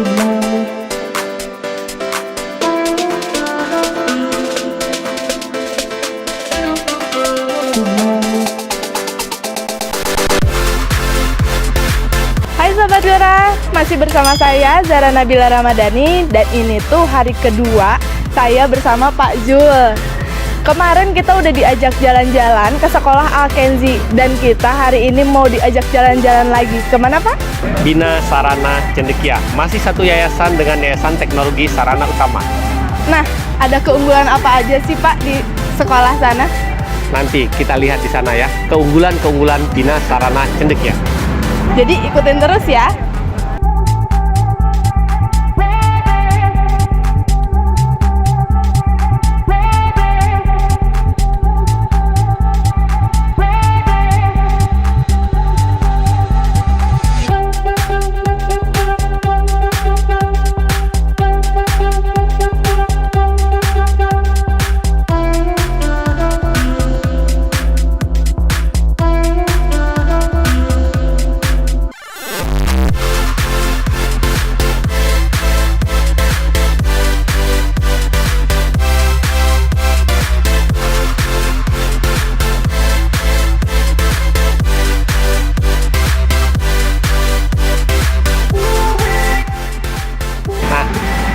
Hai Sobat Dora, masih bersama saya Zara Nabila Ramadhani dan ini tuh hari kedua saya bersama Pak Jul. Kemarin kita udah diajak jalan-jalan ke sekolah Al-Kenzi dan kita hari ini mau diajak jalan-jalan lagi. Kemana Pak? Bina Sarana Cendekia, masih satu yayasan dengan Yayasan Teknologi Sarana Utama. Nah, ada keunggulan apa aja sih Pak di sekolah sana? Nanti kita lihat di sana ya, keunggulan-keunggulan Bina Sarana Cendekia. Jadi ikutin terus ya.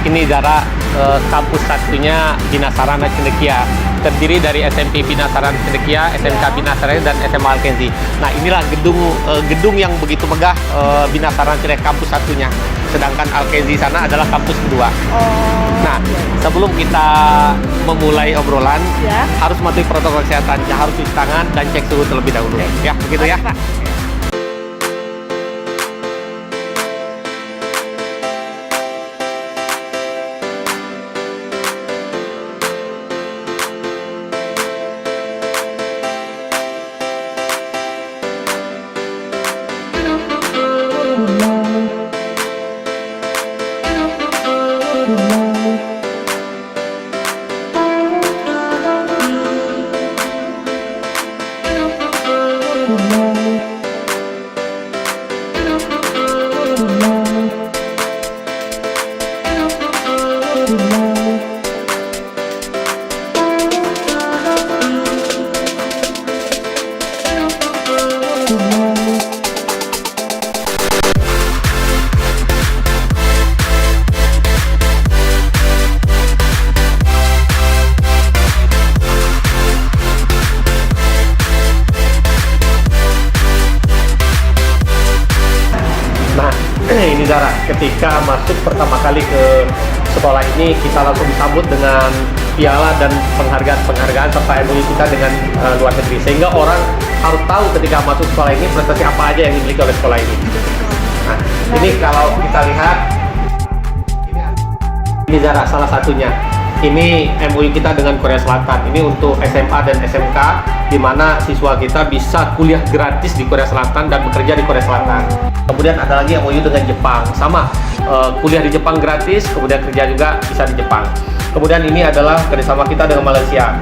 Ini Zara, kampus satunya Bina Sarana Cendekia, terdiri dari SMP Bina Sarana Cendekia, SMK Bina Sarana dan SMA Al-Kenzi. Nah, inilah gedung yang begitu megah, Bina Sarana Cendekia kampus satunya, sedangkan Al-Kenzi sana adalah kampus kedua. Nah, sebelum kita memulai obrolan, harus mematuhi protokol kesehatan, harus cuci tangan dan cek suhu terlebih dahulu. Ya, begitu ya. Ini Zara, ketika masuk pertama kali ke sekolah ini, kita langsung disambut dengan piala dan penghargaan serta MOU kita dengan luar negeri, sehingga orang harus tahu ketika masuk sekolah ini prestasi apa aja yang dimiliki oleh sekolah ini. Nah, ini kalau kita lihat, ini Zara salah satunya. Ini MOU kita dengan Korea Selatan. Ini untuk SMA dan SMK, di mana siswa kita bisa kuliah gratis di Korea Selatan dan bekerja di Korea Selatan. Kemudian ada lagi MOU dengan Jepang, sama kuliah di Jepang gratis, kemudian kerja juga bisa di Jepang. Kemudian ini adalah kerjasama kita dengan Malaysia.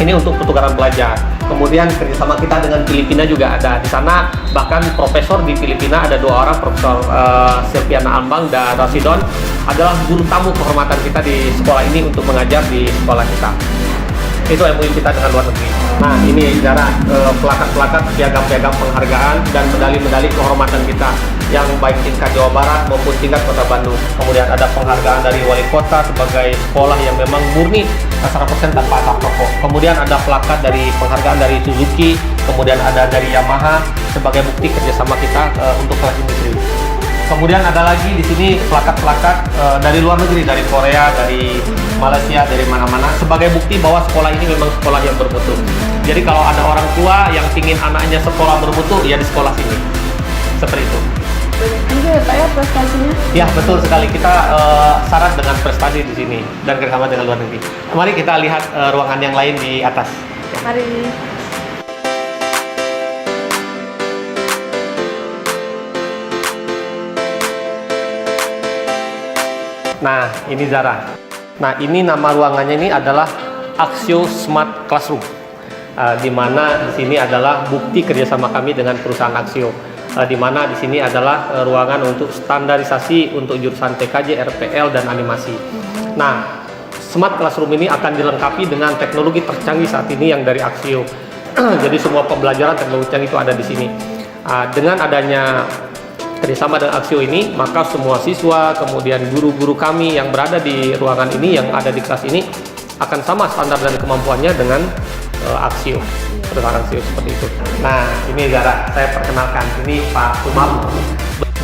Ini untuk pertukaran pelajar. Kemudian kerjasama kita dengan Filipina juga ada. Di sana bahkan profesor di Filipina ada 2 orang, Profesor Silviana Ambang dan Rasidon, adalah guru tamu kehormatan kita di sekolah ini untuk mengajar di sekolah kita. Itu MOU kita dengan luar negeri. Nah, ini Zara, plakat-plakat, piagam-piagam penghargaan dan medali-medali kehormatan kita yang baik tingkat Jawa Barat maupun tingkat Kota Bandung. Kemudian ada penghargaan dari wali kota sebagai sekolah yang memang murni 100% tanpa atap rokok. Kemudian ada plakat dari penghargaan dari Suzuki, kemudian ada dari Yamaha sebagai bukti kerjasama kita untuk kelas industri. Kemudian ada lagi di sini plakat-plakat dari luar negeri, dari Korea, dari Malaysia, dari mana-mana, sebagai bukti bahwa sekolah ini memang sekolah yang bermutu. Jadi kalau ada orang tua yang ingin anaknya sekolah bermutu, ya di sekolah sini. Seperti itu. Juga ya Pak ya prestasinya? Ya, betul sekali. Kita syarat dengan prestasi di sini dan kerjasama dengan luar negeri. Mari kita lihat ruangan yang lain di atas. Mari. Nah, ini Zara. Nah, ini nama ruangannya ini adalah Axio Smart Classroom. Di mana di sini adalah bukti kerjasama kami dengan perusahaan Axio. di mana di sini adalah ruangan untuk standarisasi untuk jurusan TKJ, RPL, dan animasi. Nah, Smart Classroom ini akan dilengkapi dengan teknologi tercanggih saat ini yang dari Axio. Jadi semua pembelajaran teknologi canggih itu ada di sini. Dengan adanya kerjasama dengan Axio ini, maka semua siswa, kemudian guru-guru kami yang berada di ruangan ini, yang ada di kelas ini, akan sama standar dan kemampuannya dengan Axio. Perusahaan Axio seperti itu. Nah, ini Zara, saya perkenalkan, ini Pak Umar.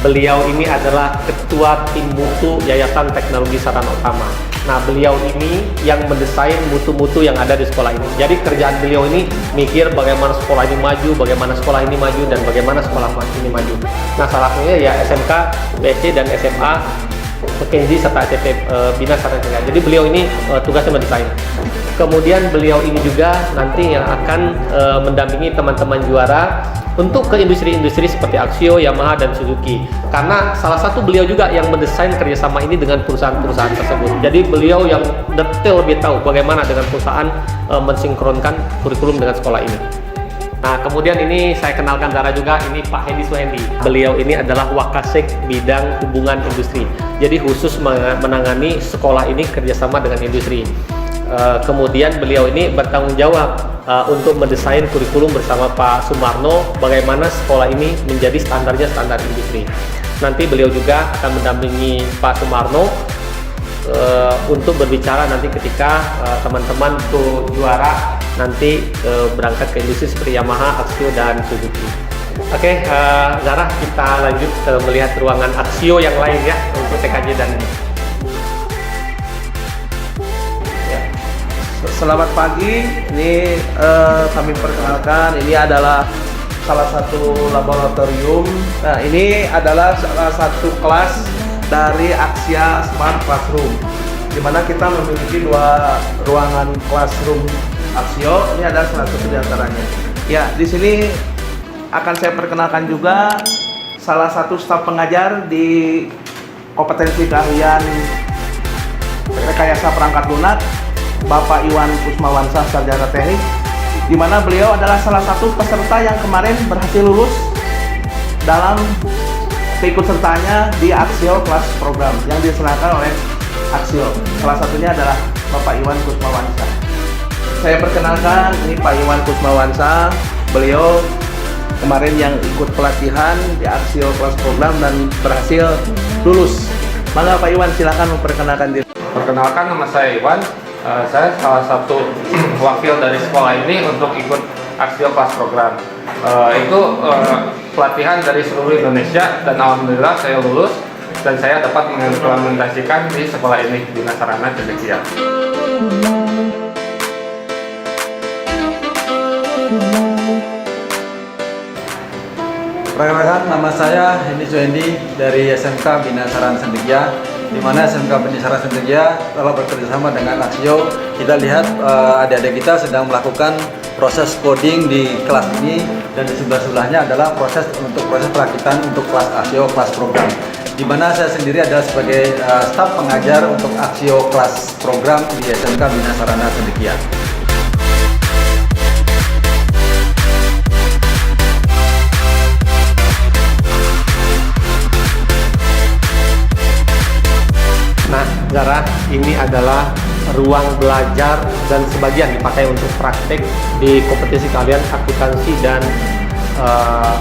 Beliau ini adalah Ketua Tim Mutu Yayasan Teknologi Sarana Utama. Nah, beliau ini yang mendesain mutu-mutu yang ada di sekolah ini. Jadi kerjaan beliau ini mikir bagaimana sekolah ini maju, bagaimana sekolah ini maju, dan bagaimana sekolah ini maju. Nah, salah satunya ya SMK, BSC, dan SMA McKinsey serta ACP Bina Sarana Cengah. Jadi beliau ini tugasnya mendesain. Kemudian beliau ini juga nanti yang akan mendampingi teman-teman juara untuk ke industri-industri seperti Axio, Yamaha, dan Suzuki. Karena salah satu beliau juga yang mendesain kerjasama ini dengan perusahaan-perusahaan tersebut. Jadi beliau yang detail lebih tahu bagaimana dengan perusahaan mensinkronkan kurikulum dengan sekolah ini. Nah, kemudian ini saya kenalkan Zara juga, ini Pak Hendy Suhendi. Beliau ini adalah Wakasek Bidang Hubungan Industri. Jadi khusus menangani sekolah ini kerjasama dengan industri. Kemudian beliau ini bertanggung jawab untuk mendesain kurikulum bersama Pak Sumarno bagaimana sekolah ini menjadi standarnya standar industri. Nanti beliau juga akan mendampingi Pak Sumarno untuk berbicara nanti ketika teman-teman tuh juara nanti berangkat ke industri seperti Yamaha, Axio, dan Suzuki. Oke, Zara, kita lanjut melihat ruangan Axio yang lain ya untuk TKJ dan Selamat pagi, ini kami perkenalkan, ini adalah salah satu laboratorium. Nah, ini adalah salah satu kelas dari Axia Smart Classroom, di mana kita memiliki dua ruangan classroom Axio. Ini adalah salah satu di antaranya. Ya, di sini akan saya perkenalkan juga salah satu staf pengajar di kompetensi keahlian rekayasa perangkat lunak, Bapak Iwan Kusmawansa, Sarjana Teknik, di mana beliau adalah salah satu peserta yang kemarin berhasil lulus dalam keikutsertaannya di Axio Class Program yang diselenggarakan oleh Axio. Salah satunya adalah Bapak Iwan Kusmawansa. Saya perkenalkan, ini Pak Iwan Kusmawansa. Beliau kemarin yang ikut pelatihan di Axio Class Program dan berhasil lulus. Maka Pak Iwan, silakan memperkenalkan diri. Perkenalkan, nama saya Iwan. Saya salah satu wakil dari sekolah ini untuk ikut Axio Class Program. Itu pelatihan dari seluruh Indonesia dan alhamdulillah saya lulus dan saya dapat mengimplementasikan di sekolah ini Bina Sarana Cendekia. Perkenalkan, nama saya Hendy Suhendi dari SMK Bina Sarana Cendekia, di mana SMK Bina Sarana Cendekia telah bekerjasama dengan Axio. Kita lihat adik-adik kita sedang melakukan proses coding di kelas ini, dan di sebelah-sebelahnya adalah proses perakitan untuk kelas Axio Class Program, di mana saya sendiri adalah sebagai staf pengajar untuk Axio Class Program di SMK Bina Sarana Cendekia. Nah, Zara, ini adalah ruang belajar dan sebagian dipakai untuk praktek di kompetisi keahlian akuntansi dan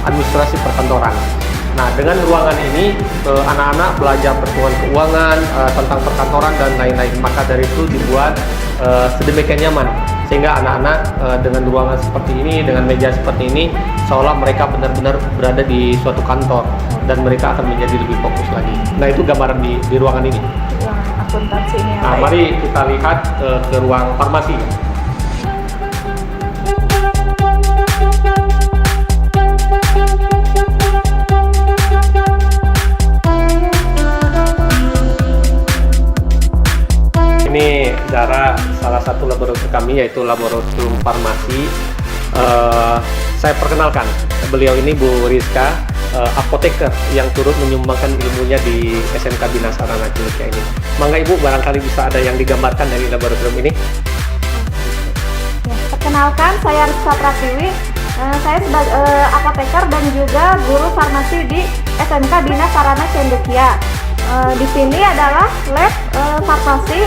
administrasi perkantoran. Nah, dengan ruangan ini anak-anak belajar perhitungan keuangan, tentang perkantoran dan lain-lain. Maka dari itu dibuat sedemikian nyaman sehingga anak-anak dengan ruangan seperti ini, dengan meja seperti ini, seolah mereka benar-benar berada di suatu kantor dan mereka akan menjadi lebih fokus lagi. Nah, itu gambaran di ruangan ini. Ruang akuntansi ini. Nah, mari kita lihat ke ruang farmasi. Ini Zara, salah satu laboratorium kami yaitu laboratorium farmasi. Saya perkenalkan, beliau ini Bu Rizka, apoteker yang turut menyumbangkan ilmunya di SMK Bina Sarana Cendekia ini. Mangga Ibu, barangkali bisa ada yang digambarkan dari laboratorium ini. Ya, perkenalkan, saya Rizka Pratiwi, Saya sebagai apoteker dan juga guru farmasi di SMK Bina Sarana Cendekia. Di sini adalah lab farmasi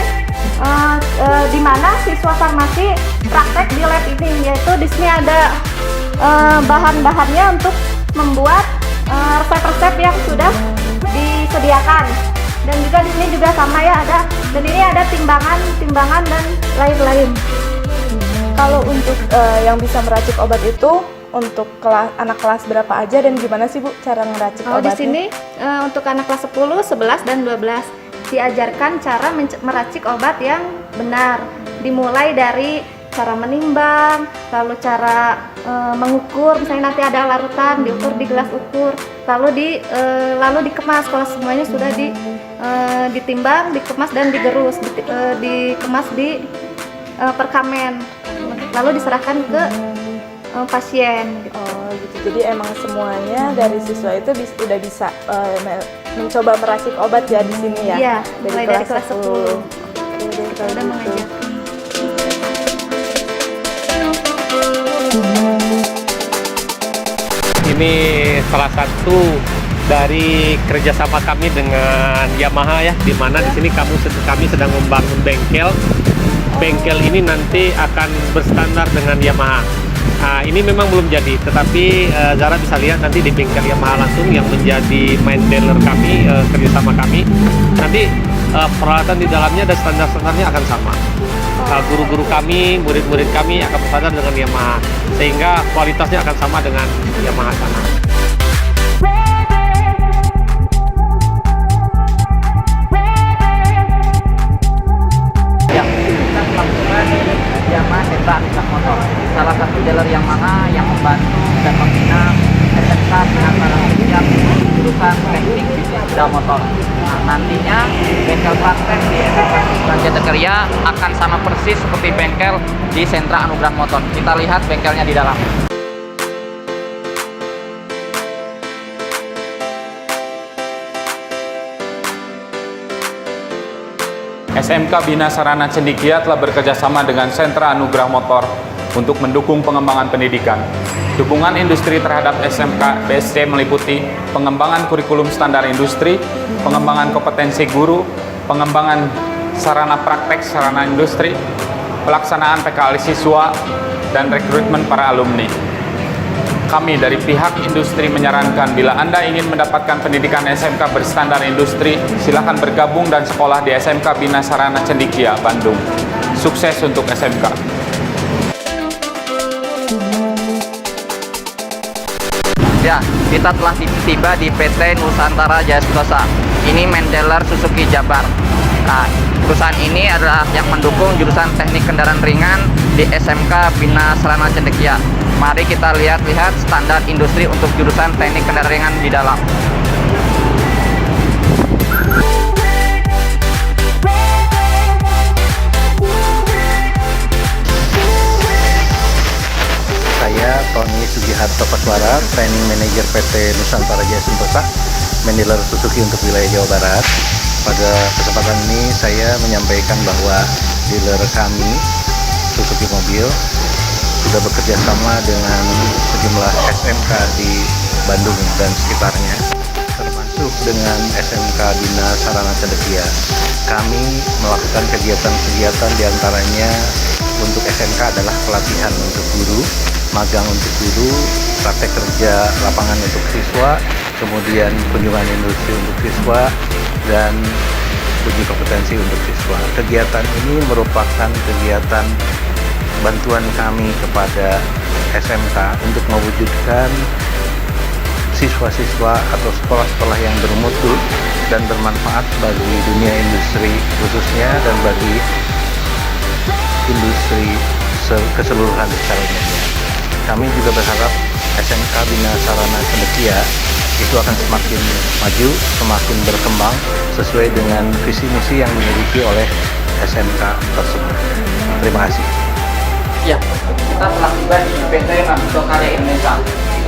di mana siswa farmasi praktek di lab ini, yaitu di sini ada bahan-bahannya untuk membuat resep-resep yang sudah disediakan. Dan juga di sini juga sama ya, dan ini ada timbangan dan lain-lain. Kalau untuk yang bisa meracik obat itu untuk anak kelas berapa aja dan gimana sih Bu cara ngeracik Kalau obatnya? di sini untuk anak kelas 10, 11 dan 12 diajarkan cara meracik obat yang benar. Dimulai dari cara menimbang, lalu cara mengukur, misalnya nanti ada larutan diukur di gelas ukur, lalu dikemas kalau semuanya sudah ditimbang, dikemas dan digerus, dikemas di perkamen, lalu diserahkan ke pasien. Oh gitu. Jadi emang semuanya dari siswa itu udah bisa mencoba meracik obat ya di sini ya? Iya, mulai dari kelas 10. Oke deh kalau Udah gitu. mengajarkan. Ini salah satu dari kerjasama kami dengan Yamaha ya, di mana di sini kami sedang membangun bengkel. Bengkel ini nanti akan berstandar dengan Yamaha. Nah, ini memang belum jadi, tetapi Zara bisa lihat nanti di bengkel Yamaha langsung yang menjadi main dealer kami, kerjasama kami. Nanti peralatan di dalamnya dan standar-standarnya akan sama. Guru-guru kami, murid-murid kami akan berstandar dengan Yamaha, sehingga kualitasnya akan sama dengan Yamaha sana. Ya, kita melakukan Yamaha Sentra Anugrah Motor, salah satu dealer Yamaha yang membantu dan membina SMK Bina Sarana Cendekia jurusan teknik bisnis sepeda motor. Nah, nantinya bengkel praktek di SMK Bina Cendekia akan sama persis seperti bengkel di Sentra Anugrah Motor. Kita lihat bengkelnya di dalam. SMK Bina Sarana Cendekia telah bekerjasama dengan Sentra Anugrah Motor untuk mendukung pengembangan pendidikan. Dukungan industri terhadap SMK BSC meliputi pengembangan kurikulum standar industri, pengembangan kompetensi guru, pengembangan sarana praktek sarana industri, pelaksanaan PKL siswa, dan rekrutmen para alumni. Kami dari pihak industri menyarankan bila Anda ingin mendapatkan pendidikan SMK berstandar industri, silakan bergabung dan sekolah di SMK Bina Sarana Cendekia, Bandung. Sukses untuk SMK. Ya, kita telah tiba di PT Nusantara Jaya Sentosa. Ini main dealer Suzuki Jabar. Nah, perusahaan ini adalah yang mendukung jurusan teknik kendaraan ringan di SMK Bina Sarana Cendekia. Mari kita lihat-lihat standar industri untuk jurusan teknik kendaraan ringan di dalam. Saya Tony Sugiharto Paswara, Training Manager PT Nusantara Jaya Sentosa, Manager Suzuki untuk wilayah Jawa Barat. Pada kesempatan ini saya menyampaikan bahwa dealer kami, Suzuki Mobil, sudah bekerja sama dengan sejumlah SMK di Bandung dan sekitarnya, termasuk dengan SMK Bina Sarana Cendekia. Kami melakukan kegiatan-kegiatan diantaranya untuk SMK adalah pelatihan untuk guru, magang untuk guru, praktek kerja lapangan untuk siswa, kemudian kunjungan industri untuk siswa, dan uji kompetensi untuk siswa. Kegiatan ini merupakan kegiatan bantuan kami kepada SMK untuk mewujudkan siswa-siswa atau sekolah-sekolah yang bermutu dan bermanfaat bagi dunia industri khususnya dan bagi industri keseluruhan secara umumnya. Kami juga berharap SMK Bina Sarana Cendekia itu akan semakin maju, semakin berkembang sesuai dengan visi misi yang dimiliki oleh SMK tersebut. Terima kasih. Ya, kita telah tiba di PT Mabito Karya Indonesia,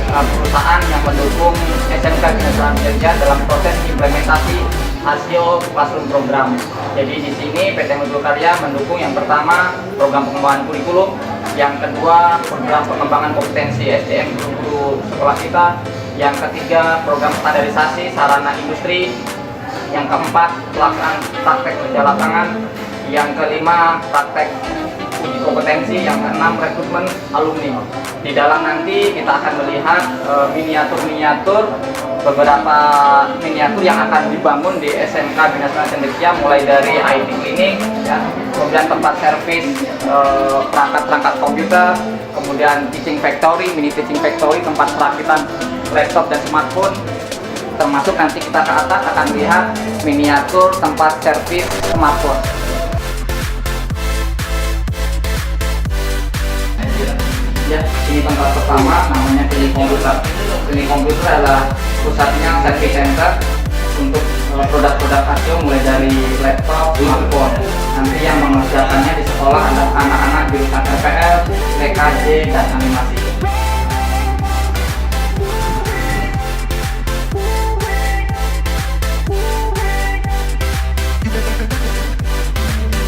perusahaan yang mendukung SMK Bina Sarana Cendekia dalam proses implementasi hasil classroom program. Jadi di sini PT Mabito Karya mendukung yang pertama program pengembangan kurikulum, Yang kedua, program pengembangan kompetensi SDM guru-guru sekolah kita. Yang ketiga, program standarisasi sarana industri. Yang keempat, pelaksanaan praktek kerja lapangan. Yang kelima, praktek uji kompetensi. Yang keenam, rekrutmen alumni. Di dalam nanti kita akan melihat miniatur-miniatur, beberapa miniatur yang akan dibangun di SMK Bina Sarana Cendekia, mulai dari IT klinik, ya, kemudian tempat servis perangkat-perangkat komputer, kemudian teaching factory, mini teaching factory, tempat perakitan laptop dan smartphone, termasuk nanti kita ke atas akan lihat miniatur tempat servis smartphone. Ya, ini tempat pertama namanya klinik komputer. Klinik komputer adalah pusatnya service center untuk produk-produk ASIO mulai dari laptop, smartphone. Nanti yang mengerjakannya di sekolah ada anak-anak jurusan RPL, TKJ, dan animasi.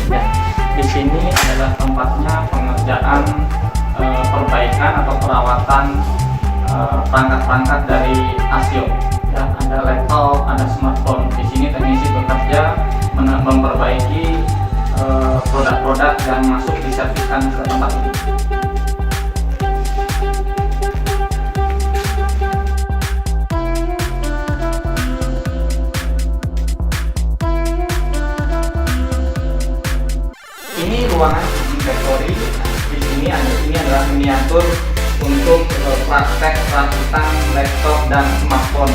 Ya, di sini adalah tempatnya pengerjaan perbaikan atau perawatan perangkat-perangkat dari ASIO. Ya, ada laptop, ada smartphone. Di sini teknisi bekerja memperbaiki produk-produk yang masuk diserviskan ke tempat ini. Ini ruangan teaching factory. Ini adalah miniatur untuk praktek perakitan laptop dan smartphone.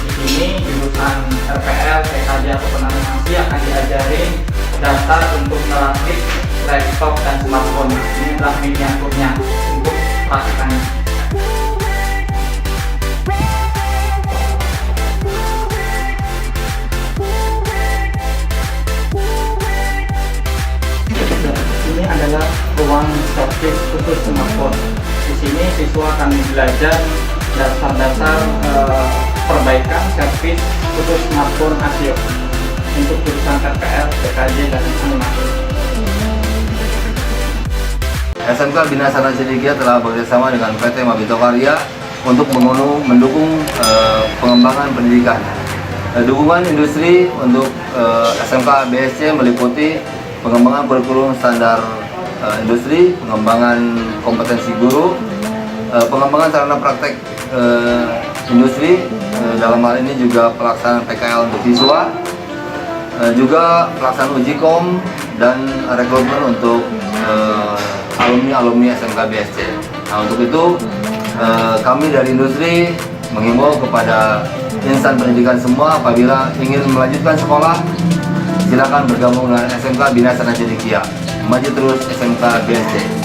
Di sini jurusan RPL, TKJ atau animasi akan diajarin dasar untuk merakit laptop dan smartphone. Ini adalah miniaturnya untuk perakitannya. Ini adalah ruang servis khusus smartphone. Di sini siswa akan belajar dasar-dasar perbaikan servis khusus smartphone ASIO untuk jurusan RPL, TKJ, dan animasi. SMK Bina Sarana Cendekia telah bekerjasama dengan PT Mabito Karya untuk mendukung pengembangan pendidikan. Dukungan industri untuk SMK BSC meliputi pengembangan kurikulum standar industri, pengembangan kompetensi guru, pengembangan sarana praktek industri, dalam hal ini juga pelaksanaan PKL untuk siswa, juga pelaksanaan uji kom dan rekrutmen untuk alumni SMK BSC. Nah, untuk itu kami dari industri menghimbau kepada insan pendidikan semua, apabila ingin melanjutkan sekolah, silakan bergabung dengan SMK Bina Sarana Cendekia. Maju terus SMK BSC.